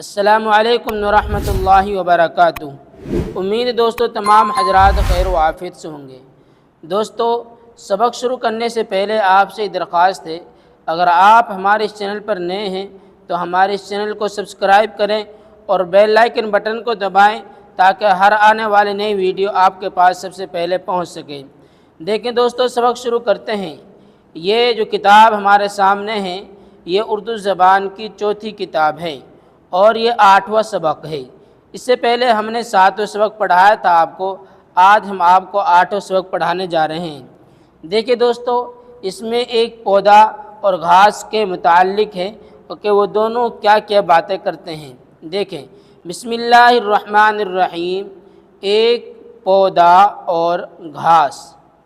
السلام علیکم ورحمۃ اللہ وبرکاتہ۔ امید دوستو تمام حضرات خیر و عافیت سے ہوں گے۔ دوستو سبق شروع کرنے سے پہلے آپ سے درخواست ہے، اگر آپ ہمارے اس چینل پر نئے ہیں تو ہمارے اس چینل کو سبسکرائب کریں اور بیل آئیکن بٹن کو دبائیں تاکہ ہر آنے والی نئی ویڈیو آپ کے پاس سب سے پہلے پہنچ سکے۔ دیکھیں دوستو سبق شروع کرتے ہیں۔ یہ جو کتاب ہمارے سامنے ہے یہ اردو زبان کی چوتھی کتاب ہے اور یہ 8واں سبق ہے۔ اس سے پہلے ہم نے 7واں سبق پڑھایا تھا آپ کو، آج ہم آپ کو 8واں سبق پڑھانے جا رہے ہیں۔ دیکھیں دوستو اس میں ایک پودا اور گھاس کے متعلق ہے کہ وہ دونوں کیا کیا باتیں کرتے ہیں۔ دیکھیں بسم اللہ الرحمن الرحیم، ایک پودا اور گھاس،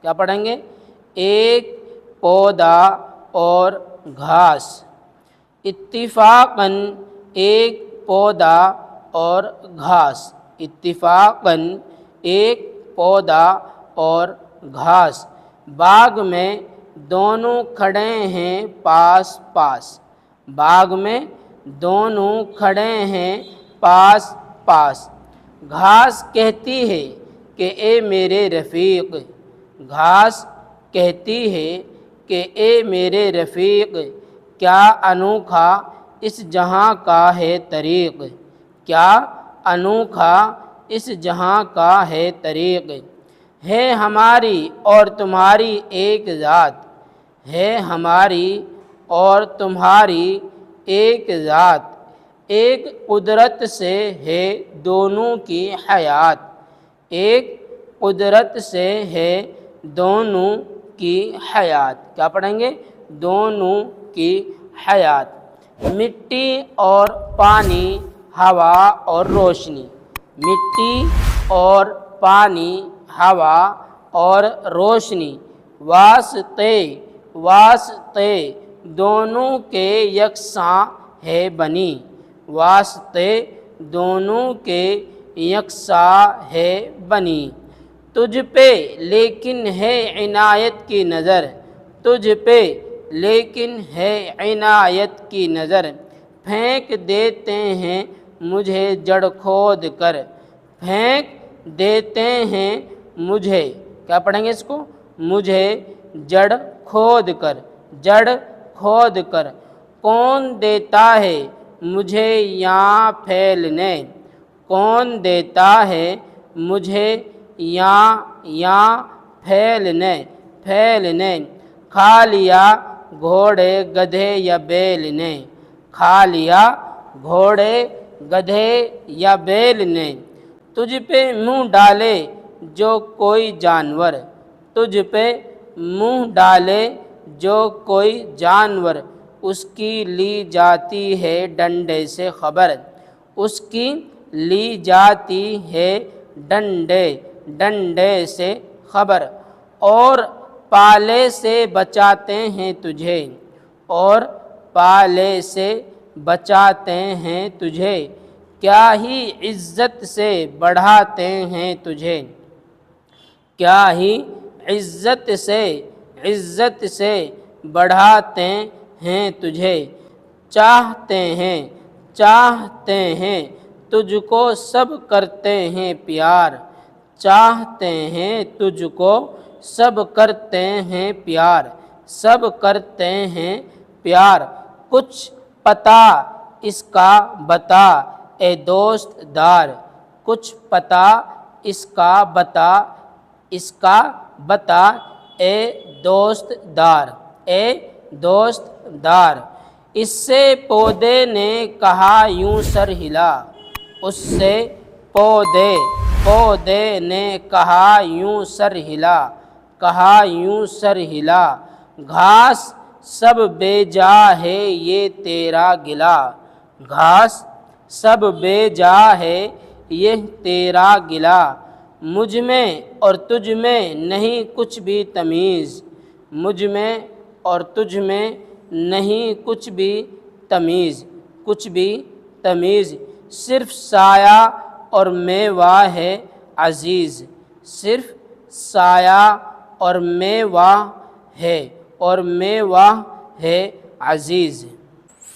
کیا پڑھیں گے؟ ایک پودا اور گھاس، اتفاقاً ایک پودا اور گھاس، اتفاقاً ایک پودا اور گھاس، باغ میں دونوں کھڑے ہیں پاس پاس، باغ میں دونوں کھڑے ہیں پاس پاس۔ گھاس کہتی ہے کہ اے میرے رفیق، گھاس کہتی ہے کہ اے میرے رفیق، کیا انوکھا اس جہاں کا ہے طریق، کیا انوکھا اس جہاں کا ہے طریق، ہے ہماری اور تمہاری ایک ذات، ہے ہماری اور تمہاری ایک ذات، ایک قدرت سے ہے دونوں کی حیات، ایک قدرت سے ہے دونوں کی حیات، کیا پڑھیں گے؟ دونوں کی حیات۔ مٹی اور پانی، ہوا اور روشنی، مٹی اور پانی، ہوا اور روشنی، واسطے واسطے دونوں کے یکساں ہے بنی، واسطے دونوں کے یکساں ہے بنی، تجھ پہ لیکن ہے عنایت کی نظر، تجھ پہ لیکن ہے عنایت کی نظر، پھینک دیتے ہیں مجھے جڑ کھود کر، پھینک دیتے ہیں مجھے، کیا پڑھیں گے اس کو؟ مجھے جڑ کھود کر، جڑ کھود کر، کون دیتا ہے مجھے یہاں پھیلنے، کون دیتا ہے مجھے یہاں پھیلنے، پھیلنے، کھا لیا گھوڑے گدھے یا بیل نے، کھا لیا گھوڑے گدھے یا بیل نے، تجھ پہ منہ ڈالے جو کوئی جانور، تجھ پہ منہ ڈالے جو کوئی جانور، اس کی لی جاتی ہے ڈنڈے سے خبر، اس کی لی جاتی ہے ڈنڈے سے خبر، اور پالے سے بچاتے ہیں تجھے، اور پالے سے بچاتے ہیں تجھے، کیا ہی عزت سے بڑھاتے ہیں تجھے، کیا ہی عزت سے بڑھاتے ہیں تجھے، چاہتے ہیں تجھ کو سب کرتے ہیں پیار، چاہتے ہیں تجھ کو سب کرتے ہیں پیار، سب کرتے ہیں پیار، کچھ پتہ اس کا بتا اے دوست دار، کچھ پتہ اس کا بتا، اس کا بتا اے دوست دار، اے دوست دار، اس سے پودے نے کہا یوں سر ہلا، اس سے پودے نے کہا یوں سر ہلا، کہا یوں سر ہلا، گھاس سب بے جا ہے یہ تیرا گلا، گھاس سب بے جا ہے یہ تیرا گلا، مجھ میں اور تجھ میں نہیں کچھ بھی تمیز، مجھ میں اور تجھ میں نہیں کچھ بھی تمیز، کچھ بھی تمیز، صرف سایہ اور میوہ ہے عزیز، صرف سایہ اور میوہ ہے عزیز۔